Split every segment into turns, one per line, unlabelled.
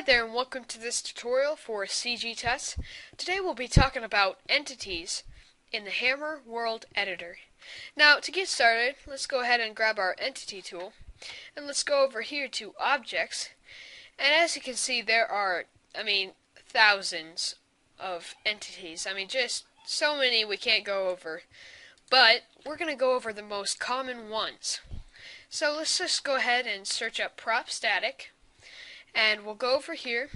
Hi there and welcome to this tutorial for CG Test. Today we'll be talking about entities in the Hammer World Editor. Now to get started, let's go ahead and grab our entity tool and let's go over here to objects. And as you can see, there are, thousands of entities. Just so many we can't go over. But we're going to go over the most common ones. So let's just go ahead and search up prop static. And we'll go over here,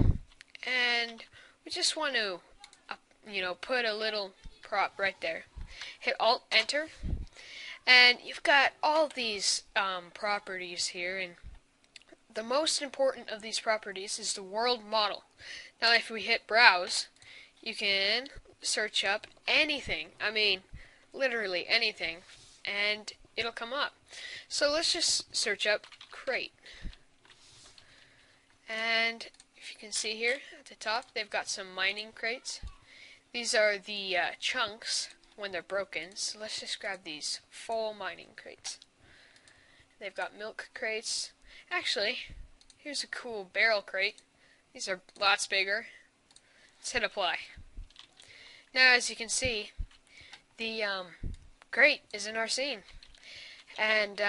and we just want to, put a little prop right there. Hit Alt Enter, and you've got all these properties here. And the most important of these properties is the world model. Now, if we hit Browse, you can search up anything. Literally anything, and it'll come up. So let's just search up crate. And if you can see here at the top, they've got some mining crates. These are the chunks when they're broken. So let's just grab these full mining crates. They've got milk crates. Actually, here's a cool barrel crate. These are lots bigger. Let's hit apply. Now, as you can see, the crate is in our scene. And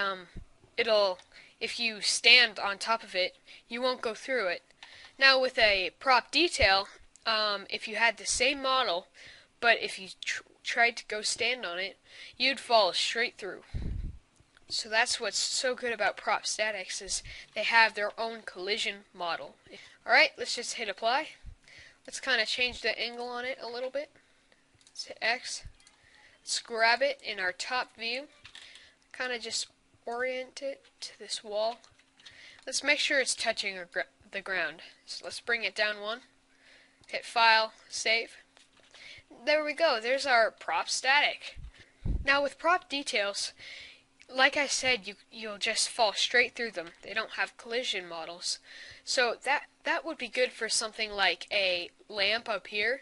if you stand on top of it, you won't go through it. Now with a prop detail, if you had the same model, but if you tried to go stand on it, you'd fall straight through. So that's what's so good about prop statics, is they have their own collision model. Alright, let's just hit apply. Let's kind of change the angle on it a little bit. Let's hit X. Let's grab it in our top view. Kind of just orient it to this wall. Let's make sure it's touching the ground. So let's bring it down one. Hit File, Save. There we go. There's our prop static. Now with prop details, like I said, you'll just fall straight through them. They don't have collision models. So that would be good for something like a lamp up here.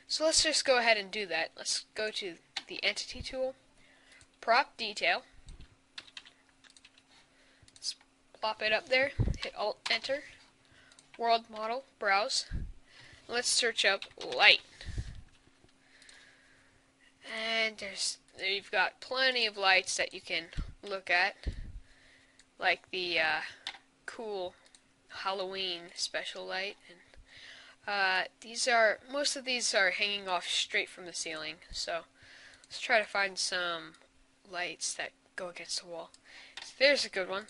So let's just go ahead and do that. Let's go to the Entity tool, Prop Detail. Plop it up there, hit Alt Enter, World Model, Browse. Let's search up light. And you've got plenty of lights that you can look at, like the cool Halloween special light. And most of these are hanging off straight from the ceiling. So let's try to find some lights that go against the wall. So there's a good one.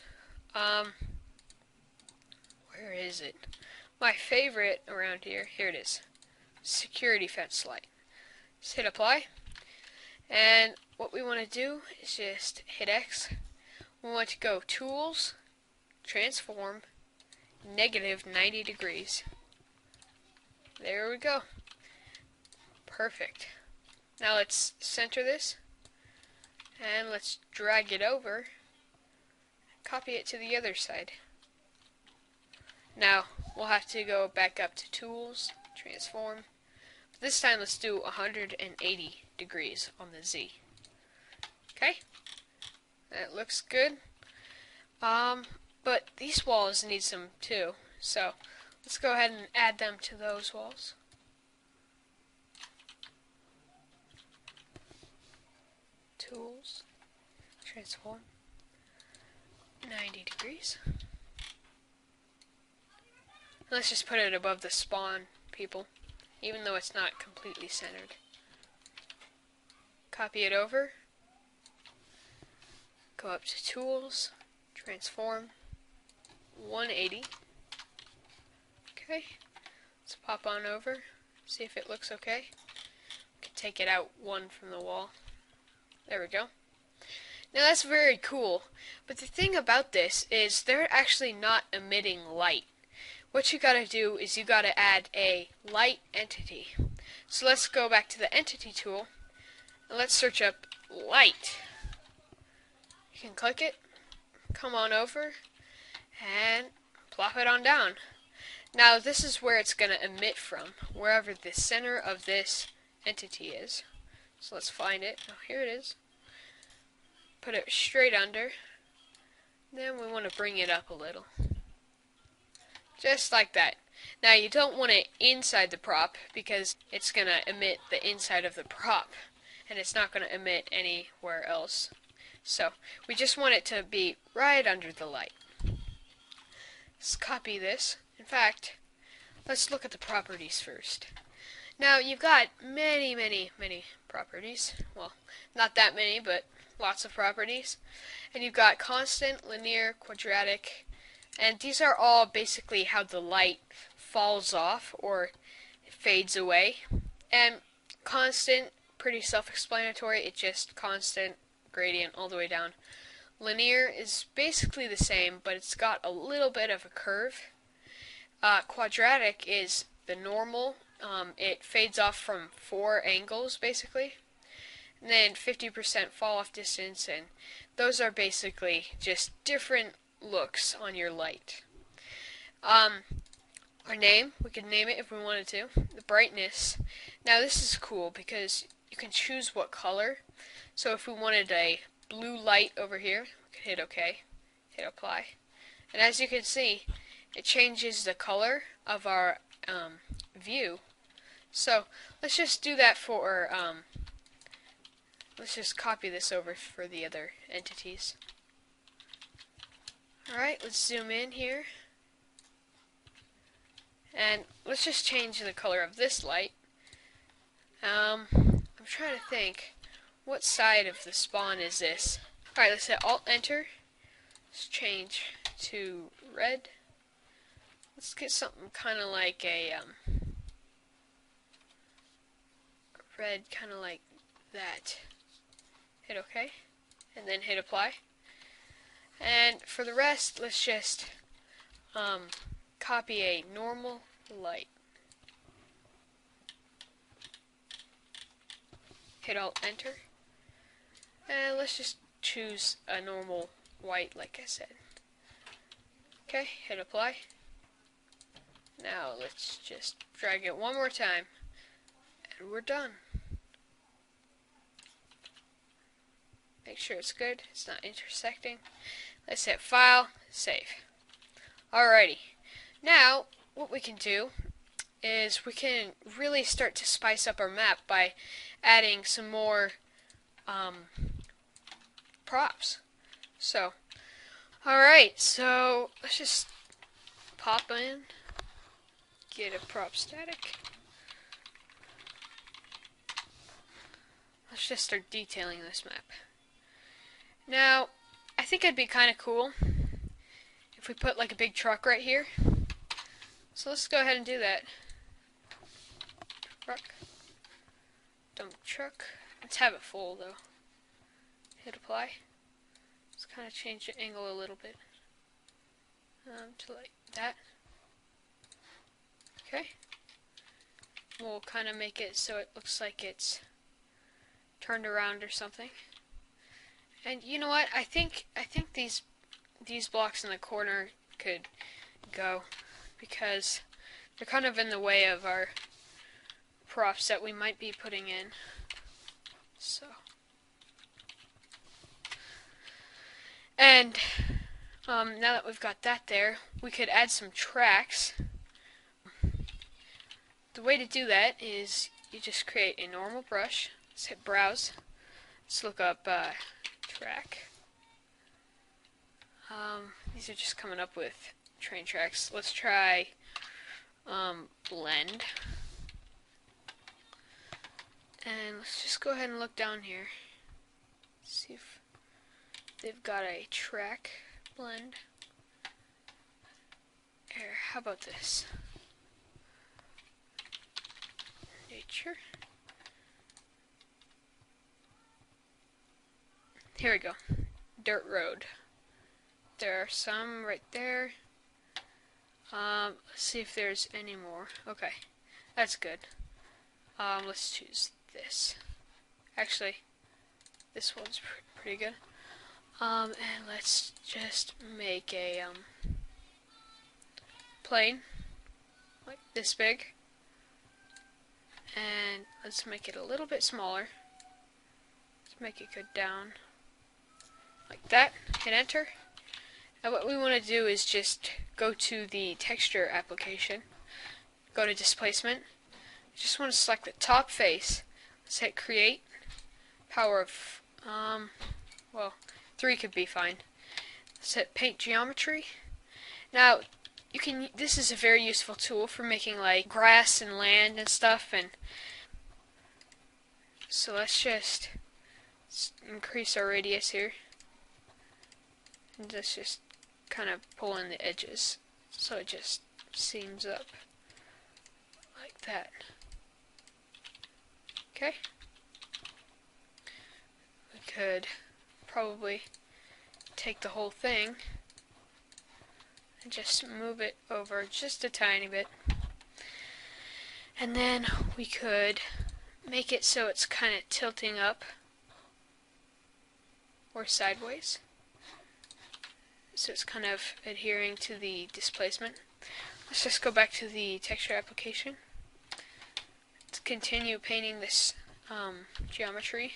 Where is it? My favorite around here. Here it is. Security fence light. Just hit apply. And what we want to do is just hit X. We want to go Tools, Transform, -90 degrees. There we go. Perfect. Now let's center this. And let's drag it over. Copy it to the other side. Now we'll have to go back up to Tools, Transform. This time let's do 180 degrees on the Z. Okay, that looks good. But these walls need some too. So let's go ahead and add them to those walls. Tools, Transform. 90 degrees. Let's just put it above the spawn people, even though it's not completely centered. Copy it over. Go up to Tools, Transform, 180. Okay, let's pop on over, see if it looks okay. We can take it out one from the wall. There we go. Now that's very cool, but the thing about this is they're actually not emitting light. What you gotta do is you gotta add a light entity. So let's go back to the Entity tool, and let's search up light. You can click it, come on over, and plop it on down. Now this is where it's gonna emit from, wherever the center of this entity is. So let's find it. Oh, here it is. Put it straight under. Then we want to bring it up a little. Just like that. Now you don't want it inside the prop because it's going to emit the inside of the prop and it's not going to emit anywhere else. So we just want it to be right under the light. Let's copy this. In fact, let's look at the properties first. Now you've got many properties. Well, not that many, but lots of properties. And you've got constant, linear, quadratic, and these are all basically how the light falls off or fades away. And constant, pretty self-explanatory. It's just constant gradient all the way down. Linear is basically the same, but it's got a little bit of a curve. Quadratic is the normal. It fades off from 4 angles, basically. And then 50% fall off distance, and those are basically just different looks on your light. Our name, we could name it if we wanted to. The brightness. Now this is cool because you can choose what color. So if we wanted a blue light over here, we could hit OK, hit apply. And as you can see, it changes the color of our view. So let's just do that for, let's just copy this over for the other entities. Alright, let's zoom in here. And let's just change the color of this light. I'm trying to think, what side of the spawn is this? Alright, let's hit Alt-Enter. Let's change to red. Let's get something kind of like a red, kind of like that. Hit OK, and then hit apply. And for the rest, let's just copy a normal light. Hit Alt-Enter. And let's just choose a normal white, like I said. Okay, hit apply. Now let's just drag it one more time, and we're done. Make sure it's good, it's not intersecting. Let's hit File, Save. Alrighty. Now, what we can do is we can really start to spice up our map by adding some more props. So, alright, so let's just pop in, get a prop static. Let's just start detailing this map. Now, I think it'd be kind of cool if we put like a big truck right here. So let's go ahead and do that. Truck. Dump truck. Let's have it full though. Hit apply. Let's kind of change the angle a little bit. To like that. Okay. We'll kind of make it so it looks like it's turned around or something. And you know what? I think these blocks in the corner could go because they're kind of in the way of our props that we might be putting in. So, and now that we've got that there, we could add some tracks. The way to do that is you just create a normal brush. Let's hit browse. Let's look up track. These are just coming up with train tracks. Let's try blend. And let's just go ahead and look down here. See if they've got a track blend. Here, how about this? Nature. Here we go. Dirt road. There are some right there. Let's see if there's any more. Okay, that's good. Let's choose this. Actually, this one's pretty good. And let's just make a plane like this big. And let's make it a little bit smaller. Let's make it go down like that. Hit enter. Now what we want to do is just go to the texture application, go to displacement. Just want to select the top face. Let's hit create. Power of, well, 3 could be fine. Let's hit paint geometry. Now, this is a very useful tool for making like grass and land and stuff. And so let's just increase our radius here. And let's just kind of pull in the edges so it just seams up like that. Okay. We could probably take the whole thing and just move it over just a tiny bit. And then we could make it so it's kind of tilting up or sideways. So it's kind of adhering to the displacement. Let's just go back to the texture application. Let's continue painting this geometry.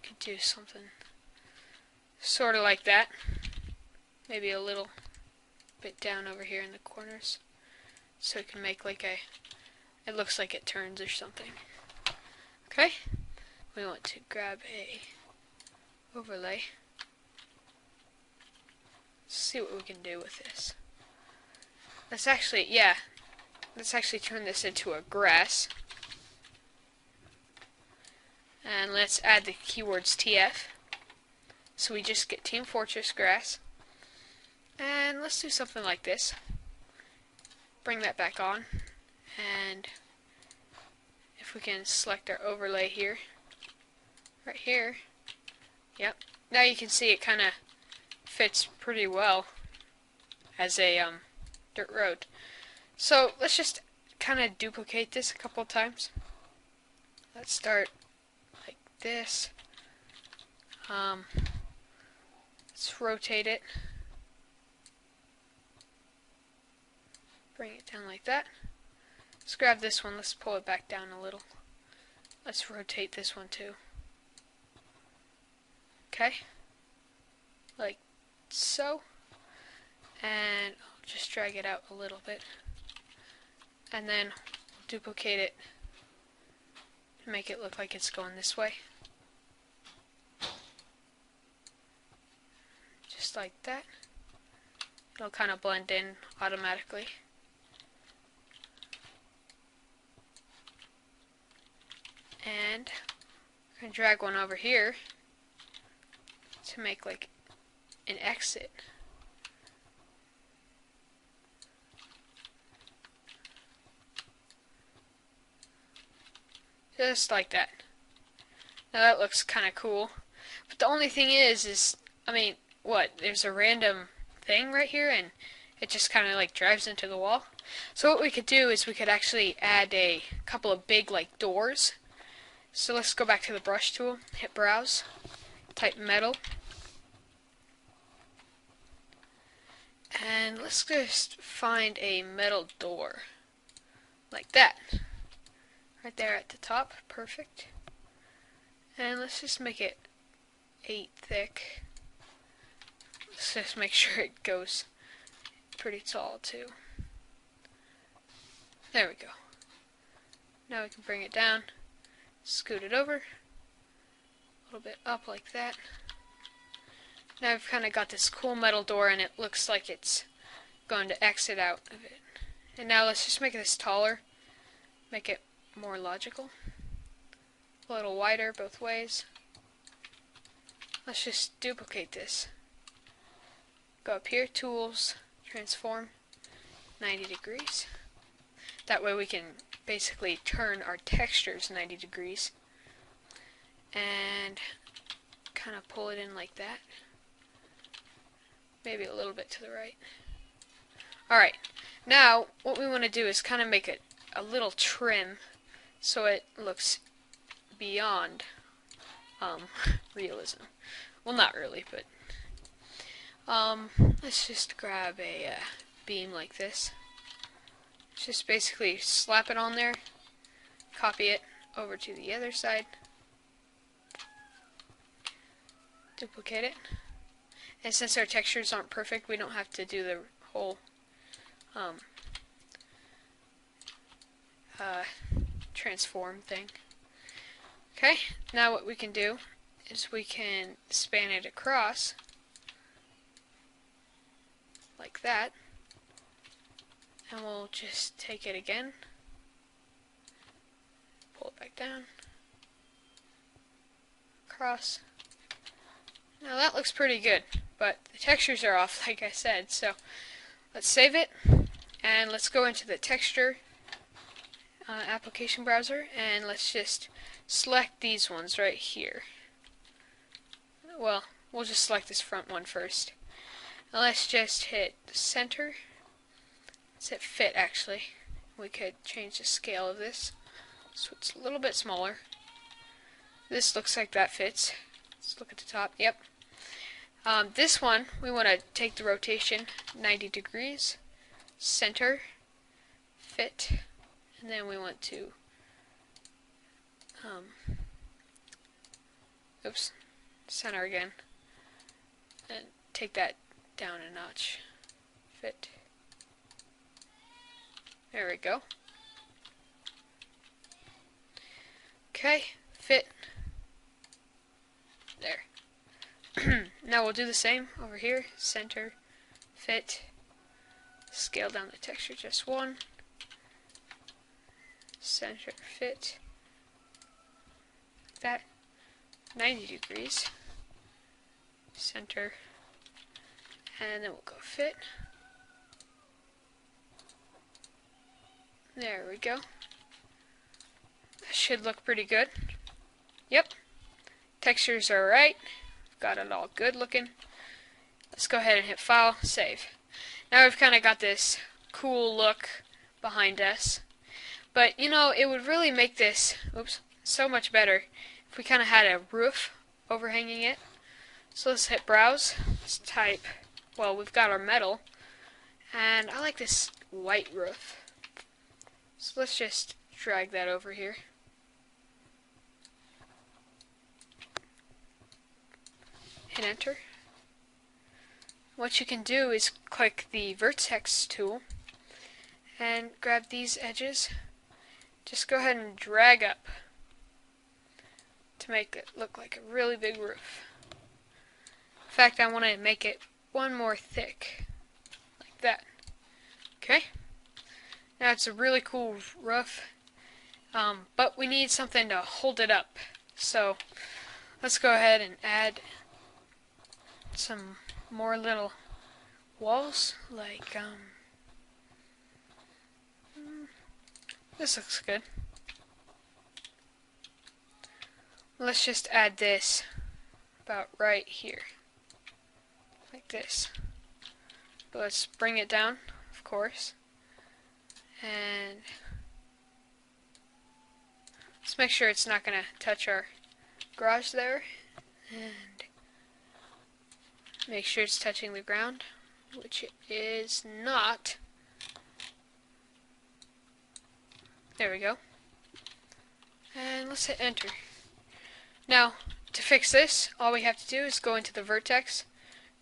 Could do something sort of like that. Maybe a little bit down over here in the corners. So it can make like it looks like it turns or something. Okay? We want to grab a overlay. Let's see what we can do with this. Let's actually turn this into a grass. And let's add the keywords TF. So we just get Team Fortress Grass. And let's do something like this. Bring that back on. And if we can select our overlay here. Right here. Yep. Now you can see it kind of fits pretty well as a dirt road. So let's just kind of duplicate this a couple times. Let's start like this. Let's rotate it. Bring it down like that. Let's grab this one. Let's pull it back down a little. Let's rotate this one too. Okay. Like so. And I'll just drag it out a little bit. And then we'll duplicate it to make it look like it's going this way. Just like that. It'll kind of blend in automatically. And I'm going to drag one over here to make like an exit. Just like that. Now that looks kind of cool. But the only thing is I mean, what? There's a random thing right here and it just kind of like drives into the wall. So what we could do is we could actually add a couple of big like doors. So let's go back to the brush tool, hit browse, type metal. And let's just find a metal door. Like that. Right there at the top, perfect. And let's just make it 8 thick. Let's just make sure it goes pretty tall too. There we go. Now we can bring it down, scoot it over, a little bit up like that. Now I've kind of got this cool metal door and it looks like it's going to exit out of it. And now let's just make this taller, make it more logical. A little wider both ways. Let's just duplicate this. Go up here, tools, transform, 90 degrees. That way we can basically turn our textures 90 degrees. And kind of pull it in like that. Maybe a little bit to the right. Alright, now what we want to do is kind of make it a little trim so it looks beyond realism. Well, not really, but let's just grab a beam like this. Just basically slap it on there, copy it over to the other side, duplicate it, And since our textures aren't perfect, we don't have to do the whole transform thing. Okay, now what we can do is we can span it across like that, and we'll just take it again, pull it back down, across. Now that looks pretty good, but the textures are off like I said, so let's save it and let's go into the texture application browser, and let's just select these ones right here. Well, we'll just select this front one first. Now let's just hit center. Let's hit fit actually. We could change the scale of this so it's a little bit smaller. This looks like that fits. Let's look at the top. Yep. This one, we want to take the rotation 90 degrees, center, fit, and then we want to center again, and take that down a notch. Fit. There we go. Okay, fit. There. Now we'll do the same over here. Center, fit, scale down the texture just one, center, fit, like that, 90 degrees, center, and then we'll go fit. There we go. That should look pretty good. Yep. Textures are right. Got it all good looking. Let's go ahead and hit file, save. Now we've kind of got this cool look behind us. But you know, it would really make this so much better if we kind of had a roof overhanging it. So let's hit browse. Let's type, well, we've got our metal, and I like this white roof. So let's just drag that over here. Hit enter. What you can do is click the Vertex tool and grab these edges. Just go ahead and drag up to make it look like a really big roof. In fact, I want to make it one more thick, like that. Okay? Now it's a really cool roof, but we need something to hold it up. So let's go ahead and add some more little walls, like this looks good. Let's just add this about right here, like this. But let's bring it down, of course, and let's make sure it's not going to touch our garage there, and make sure it's touching the ground, which it is not. There we go. And let's hit enter. Now, to fix this, all we have to do is go into the vertex,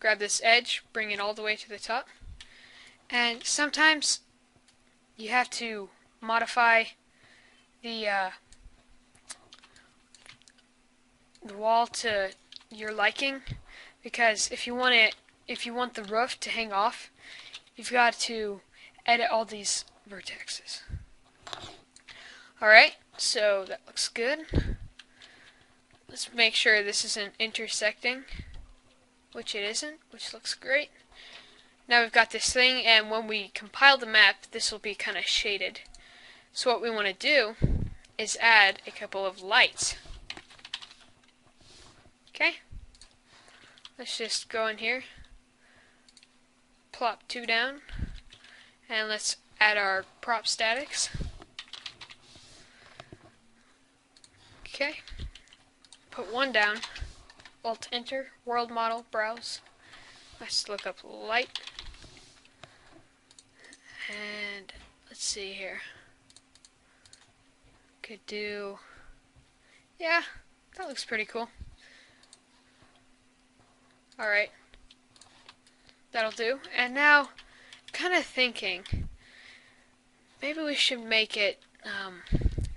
grab this edge, bring it all the way to the top. And sometimes you have to modify the wall to your liking, because if you want the roof to hang off, you've got to edit all these vertexes. Alright, so that looks good. Let's make sure this isn't intersecting, which it isn't, which looks great. Now we've got this thing, and when we compile the map, this will be kind of shaded. So what we want to do is add a couple of lights. Okay? Let's just go in here, plop 2 down, and let's add our prop statics. Okay, put 1 down, Alt Enter, World Model, Browse. Let's look up light, and let's see here. Could do, yeah, that looks pretty cool. Alright, That'll do. And now, kind of thinking, maybe we should make it,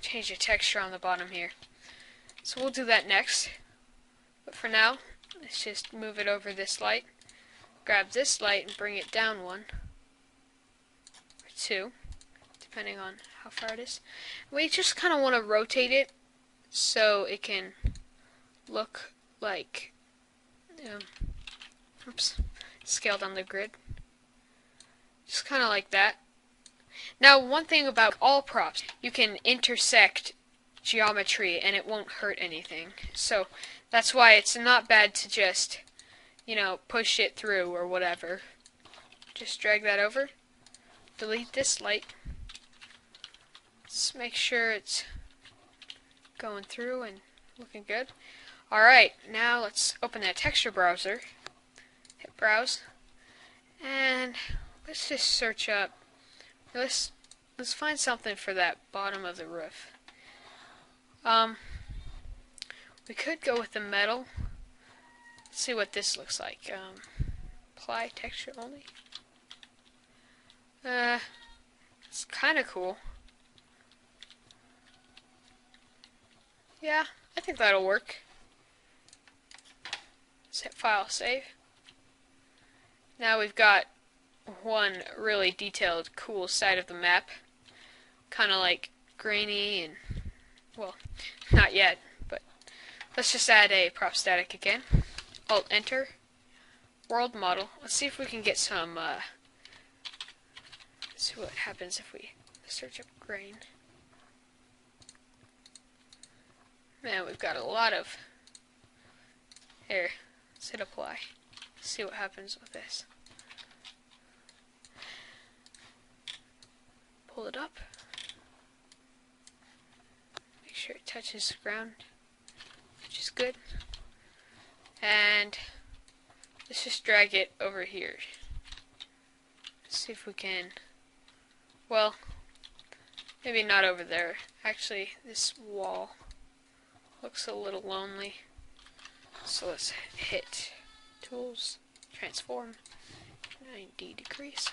change the texture on the bottom here. So we'll do that next. But for now, let's just move it over this light. Grab this light and bring it down one or two, depending on how far it is. We just kind of want to rotate it so it can look like, scaled on the grid. Just kind of like that. Now, one thing about all props, you can intersect geometry and it won't hurt anything. So that's why it's not bad to just, push it through or whatever. Just drag that over. Delete this light. Let's make sure it's going through and looking good. Alright, now let's open that texture browser. Hit browse. And let's just search up. Let's find something for that bottom of the roof. We could go with the metal. Let's see what this looks like. Apply texture only. It's kind of cool. Yeah, I think that'll work. Let's hit File, Save. Now we've got one really detailed, cool side of the map. Kind of like grainy and, well, not yet, but let's just add a prop static again. Alt Enter. World model. Let's see if we can get some, let's see what happens if we search up grain. Man, we've got a lot of, here, let's hit apply. See what happens with this. Pull it up. Make sure it touches the ground, which is good. And let's just drag it over here. Let's see if we can, well, maybe not over there. Actually, this wall looks a little lonely. So let's hit Tools, Transform, 90 degrees.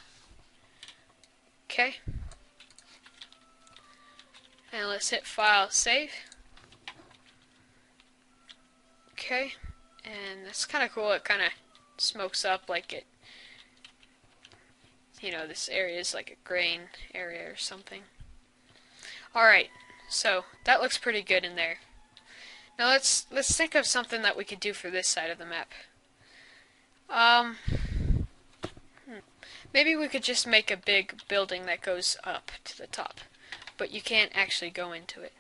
Okay. And let's hit File, Save. Okay. And that's kind of cool. It kind of smokes up like it, this area is like a grain area or something. Alright. So that looks pretty good in there. Now let's think of something that we could do for this side of the map. Maybe we could just make a big building that goes up to the top, but you can't actually go into it.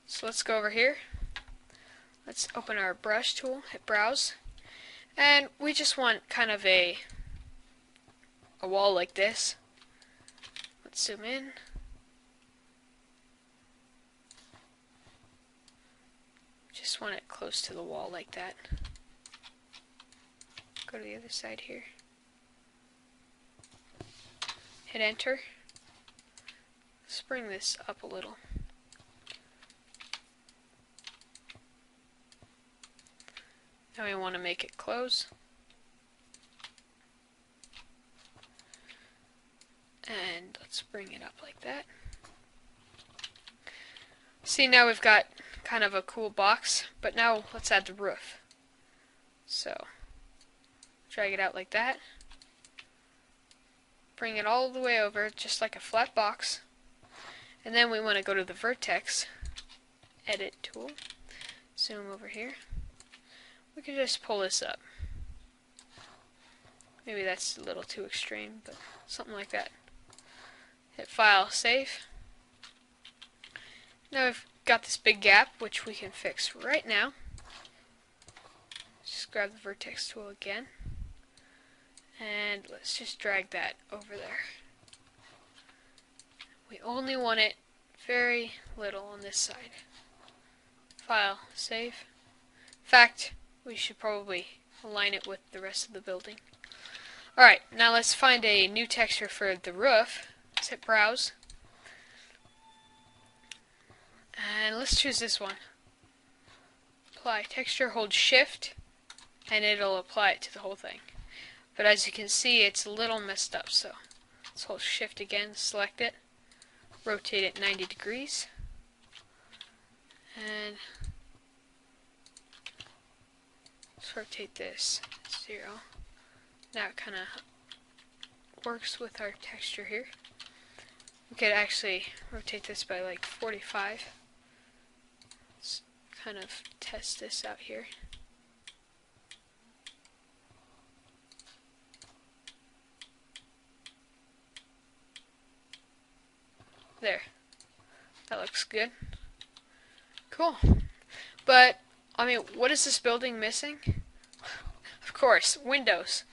So let's go over here. Let's open our brush tool, hit browse, and we just want kind of a wall like this. Let's zoom in. Just want it close to the wall like that. Go to the other side here. Hit enter. Let's bring this up a little. Now we want to make it close. And let's bring it up like that. See, now we've got kind of a cool box, but now let's add the roof. So, drag it out like that. Bring it all the way over, just like a flat box. And then we want to go to the Vertex, Edit tool, zoom over here. We can just pull this up. Maybe that's a little too extreme, but something like that. Hit File, Save. Now we've got this big gap, which we can fix right now. Just grab the Vertex tool again. And let's just drag that over there. We only want it very little on this side. File, Save. In fact, we should probably align it with the rest of the building. Alright, now let's find a new texture for the roof. Let's hit Browse. And let's choose this one. Apply texture, hold Shift, and it'll apply it to the whole thing. but as you can see, it's a little messed up. So let's hold shift again, select it, rotate it 90 degrees, and let's rotate this 0. Now it kind of works with our texture here. We could actually rotate this by like 45. Let's kind of test this out here. There. That looks good. Cool. But, I mean, what is this building missing? Of course, windows.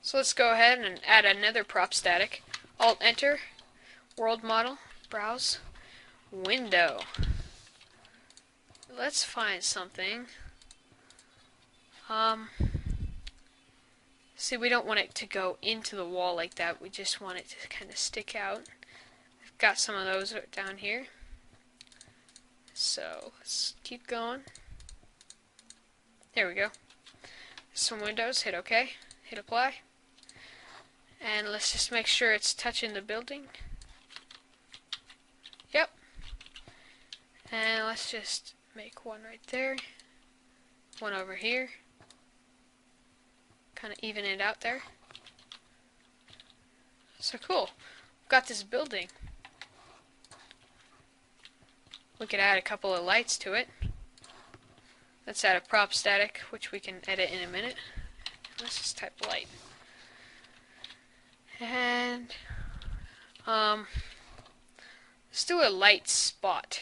So let's go ahead and add another prop static. Alt-Enter, World Model, Browse, Window. Let's find something. See, we don't want it to go into the wall like that. We just want it to kind of stick out. I've got some of those down here. So let's keep going. There we go. Some windows. Hit OK. Hit apply. And let's just make sure it's touching the building. Yep. And let's just make one right there. One over here. Kind of even it out there. So cool. We've got this building. We could add a couple of lights to it. Let's add a prop static, which we can edit in a minute. Let's just type light. And let's do a light spot.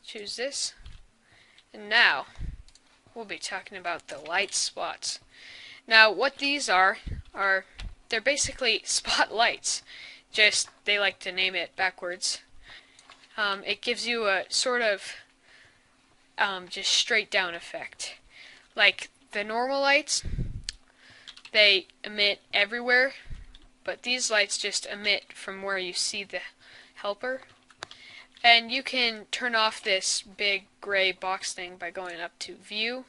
Choose this. And now we'll be talking about the light spots. Now what these are they're basically spotlights. Just they like to name it backwards. It gives you a sort of just straight down effect. Like the normal lights, they emit everywhere, but these lights just emit from where you see the helper. And you can turn off this big gray box thing by going up to View,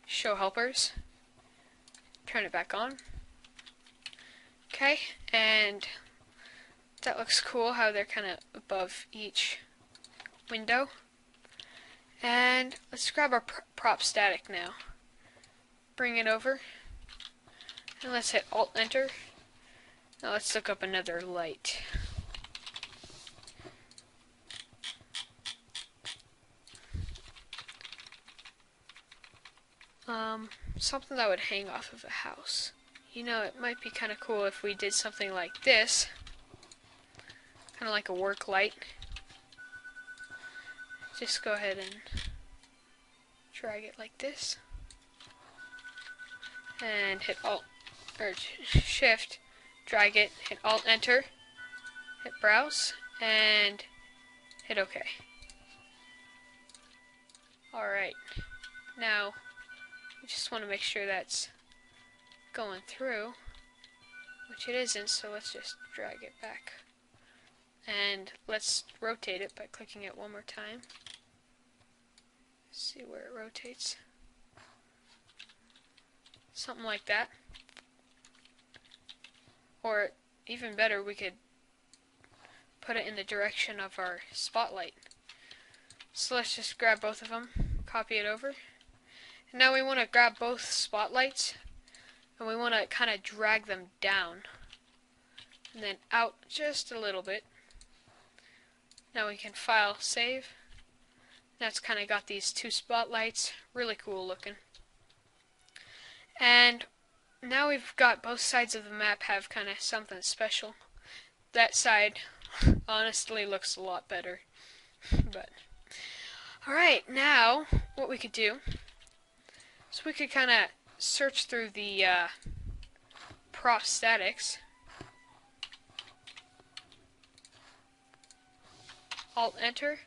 Show Helpers, turn it back on. Okay, and that looks cool how they're kind of above each window. And let's grab our prop static now. Bring it over. And let's hit Alt-Enter. Now let's look up another light. Something that would hang off of a house. You know, it might be kind of cool if we did something like this. Kind of like a work light. Just go ahead and drag it like this. And hit Alt or Shift, drag it, hit Alt-Enter, hit Browse, and hit OK. Alright, now we just want to make sure that's going through, which it isn't, so let's just drag it back. And let's rotate it by clicking it one more time. See where it rotates. Something like that. Or even better, we could put it in the direction of our spotlight. So let's just grab both of them, copy it over. And now we want to grab both spotlights and we want to kind of drag them down and then out just a little bit. Now we can file, save. That's kind of got these two spotlights, really cool looking. And now we've got both sides of the map have kind of something special. That side honestly looks a lot better. But alright, now what we could do is we could kind of search through the prop statics. Alt-Enter,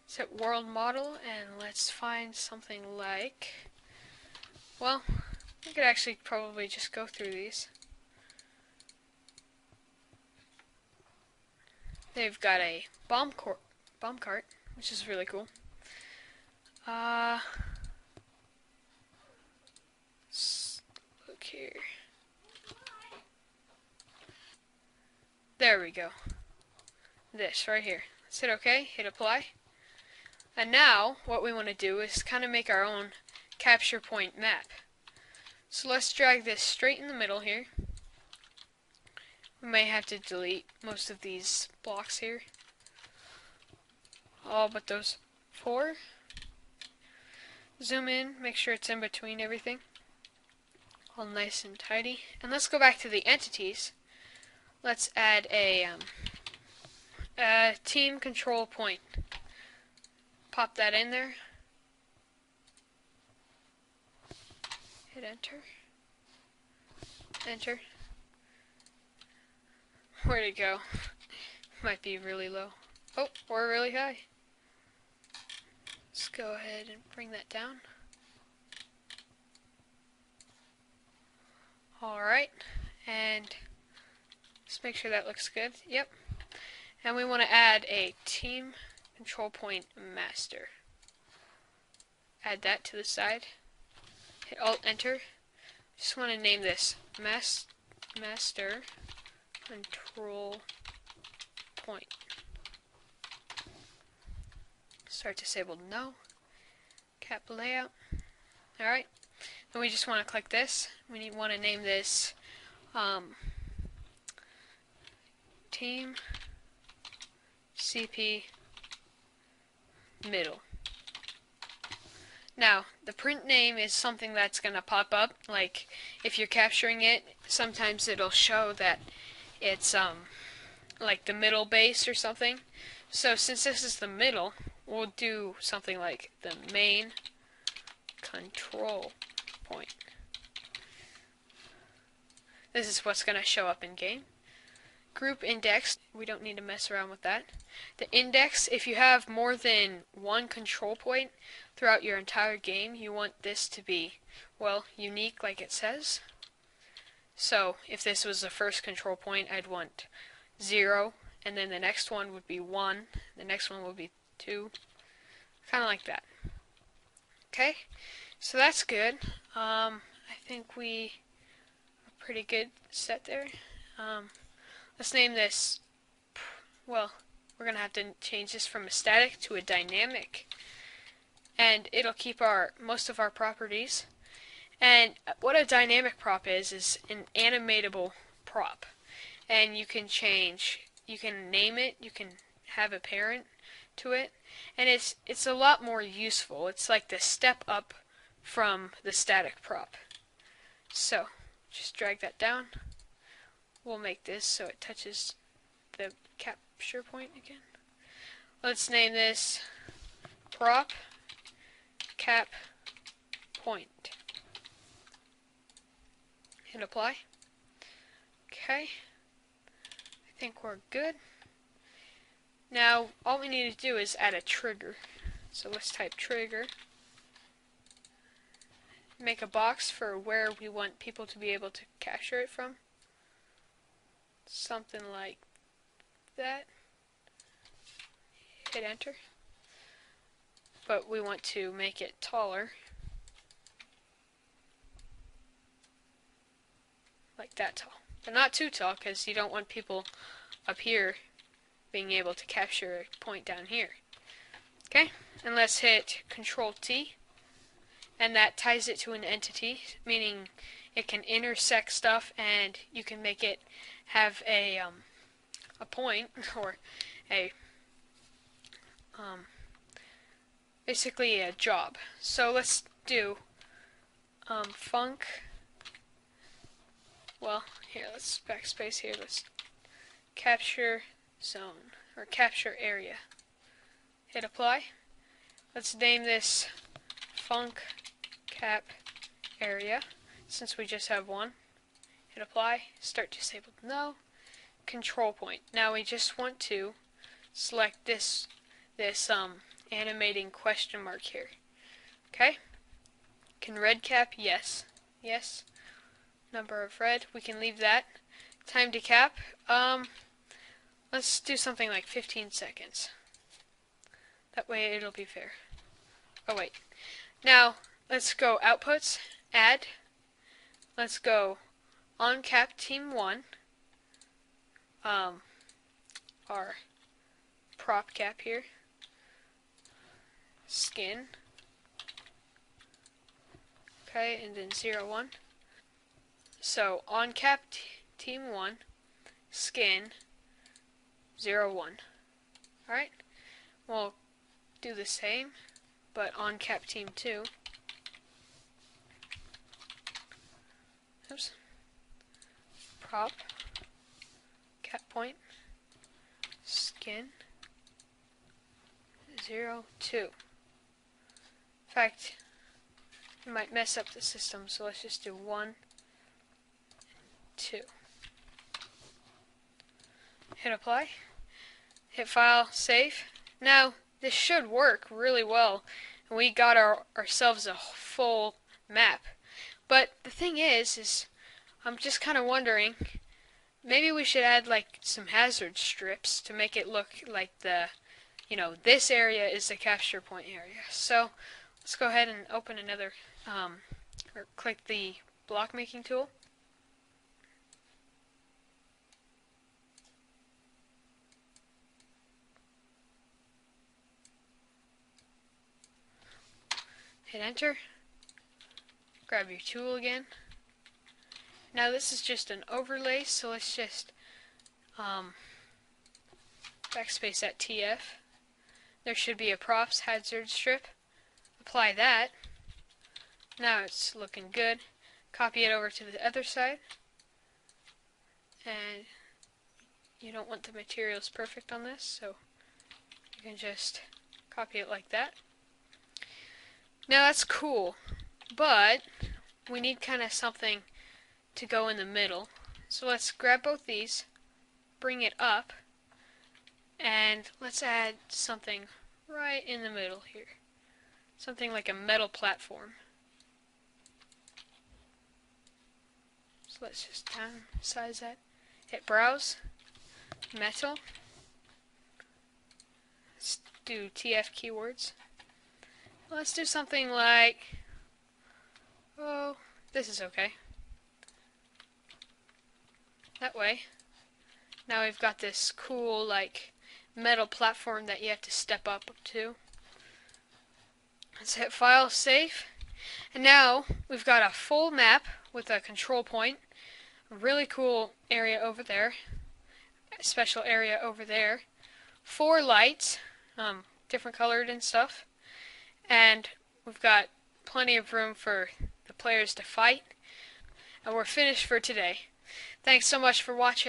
set World Model, and let's find something like, well, we could actually probably just go through these. They've got a bomb cart, which is really cool. Let's look here. There we go. This right here. Let's hit OK, hit apply. And now what we want to do is kind of make our own capture point map. So let's drag this straight in the middle here. We may have to delete most of these blocks here. All but those 4. Zoom in, make sure it's in between everything. All nice and tidy. And let's go back to the entities. Let's add a team control point. Pop that in there. Hit enter. Enter. Where'd it go? Might be really low. Oh, or really high. Let's go ahead and bring that down. Alright, and let's make sure that looks good. Yep. And we want to add a team control point master. Add that to the side. Hit Alt Enter. Just want to name this master control point. Start disabled, no. Cap layout. Alright. Then we just want to click this. We want to name this team CP middle. Now, the print name is something that's going to pop up. Like, if you're capturing it, sometimes it'll show that it's like the middle base or something. So since this is the middle, we'll do something like the main control point. This is what's going to show up in game. Group index, we don't need to mess around with that. The index, if you have more than one control point throughout your entire game, you want this to be, well, unique like it says. So if this was the first control point, I'd want 0, and then the next one would be 1, the next one would be 2, kind of like that. Okay, so that's good. I think we are pretty good set there. Let's name this, well, we're going to have to change this from a static to a dynamic, and it'll keep most of our properties. And what a dynamic prop is an animatable prop, and you can name it, you can have a parent to it, and it's a lot more useful. It's like the step up from the static prop. So just drag that down. We'll make this so it touches the capture point again. Let's name this prop cap point. Hit apply. Okay. I think we're good. Now all we need to do is add a trigger. So let's type trigger. Make a box for where we want people to be able to capture it from. Something like that. Hit enter. But we want to make it taller. Like that tall. But not too tall, because you don't want people up here being able to capture a point down here. Okay, and let's hit Control T, and that ties it to an entity, meaning it can intersect stuff, and you can make it have a point, or a basically a job. So let's do func. Well, here, let's backspace here. Let's capture zone, or capture area. Hit apply. Let's name this func cap area, since we just have one. Hit apply. Start disabled, no. Control point. Now we just want to select this animating question mark here. Okay. Can red cap? Yes. Yes. Number of red. We can leave that. Time to cap. Let's do something like 15 seconds. That way it'll be fair. Oh wait. Now let's go outputs. Add. let's go on cap team 1, our prop cap here, skin, okay, and then 0, 1. So on cap team 1, skin, 0, 1. Alright, we'll do the same, but on cap team 2. Oops. Prop, cap point, skin, 0, 2. In fact, it might mess up the system, so let's just do 1, 2. Hit apply, hit file, save. Now, this should work really well, and we got ourselves a full map. But the thing is I'm just kind of wondering, maybe we should add like some hazard strips to make it look like this area is the capture point area. So let's go ahead and open another, or click the block making tool. Hit enter. Grab your tool again. Now this is just an overlay, so let's just backspace that TF. There should be a props hazard strip. Apply that. Now it's looking good. Copy it over to the other side. And you don't want the materials perfect on this, so you can just copy it like that. Now that's cool, but we need kind of something to go in the middle. So let's grab both these, bring it up, and let's add something right in the middle here. Something like a metal platform. So let's just downsize that. Hit browse, metal. Let's do TF keywords. Let's do something like, oh, this is okay. That way. Now we've got this cool like metal platform that you have to step up to. Let's hit file, save. And now we've got a full map with a control point. A really cool area over there. A special area over there. 4 lights, different colored and stuff. And we've got plenty of room for the players to fight. And we're finished for today. Thanks so much for watching.